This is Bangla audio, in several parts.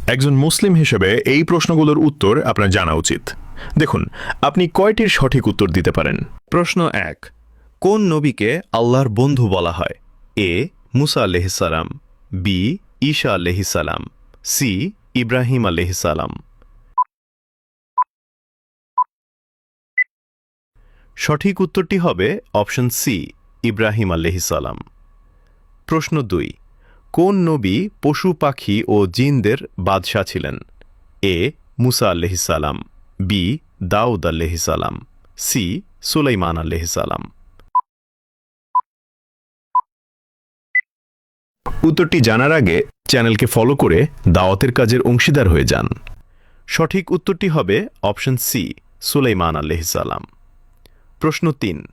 একজন মুসলিম হিসেবে এই প্রশ্নগুলোর উত্তর আপনার জানা উচিত। দেখুন, আপনি কয়টির সঠিক উত্তর দিতে পারেন। প্রশ্ন ১। কোন নবীকে আল্লাহর বন্ধু বলা হয়? এ. মুসা আলাইহিসসালাম, বি. ঈসা আলাইহিসসালাম, সি. ইব্রাহিম আলাইহিসসালাম। সঠিক উত্তরটি হবে অপশন সি, ইব্রাহিম আলাইহিসসালাম। প্রশ্ন ২। কোন নবী পশু পাখি ও জিনদের বাদশাহ ছিলেন? এ. মুসা আলাইহিসসালাম, বি. দাউদ আলাইহিসসালাম, সি. সুলাইমান আলাইহিসসালাম। উত্তরটি জানার আগে চ্যানেলকে ফলো করে দাওয়াতের কাজের অংশীদার হয়ে যান। সঠিক উত্তরটি হবে অপশন সি, সুলাইমান আলাইহিসসালাম। প্রশ্ন ৩।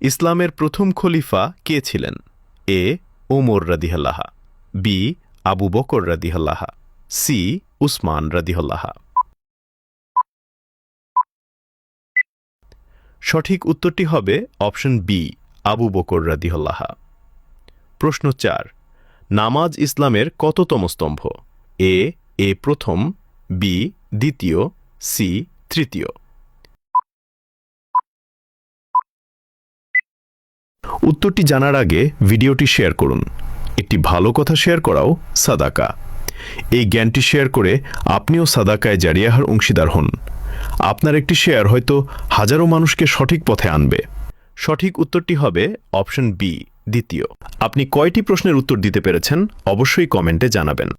ইসলামের প্রথম খলিফা কে ছিলেন? এ. ওমর রাদিয়াল্লাহু, বি. আবু বকর রাদিয়াল্লাহু, সি. উসমান রাদিয়াল্লাহু। সঠিক উত্তরটি হবে অপশন বি, আবু বকর রাদিয়াল্লাহু। প্রশ্ন ৪। নামাজ ইসলামের কততম স্তম্ভ? এ প্রথম, বি দ্বিতীয়, সি তৃতীয়। উত্তরটি জানার আগে ভিডিওটি শেয়ার করুন। একটি ভালো কথা শেয়ার করাও সাদাকা। এই জ্ঞানটি শেয়ার করে আপনিও সাদাকায় জারিয়াহার অংশীদার হন। আপনার একটি শেয়ার হয়তো হাজারো মানুষকে সঠিক পথে আনবে। সঠিক উত্তরটি হবে অপশন বি, দ্বিতীয়। আপনি কয়টি প্রশ্নের উত্তর দিতে পেরেছেন অবশ্যই কমেন্টে জানাবেন।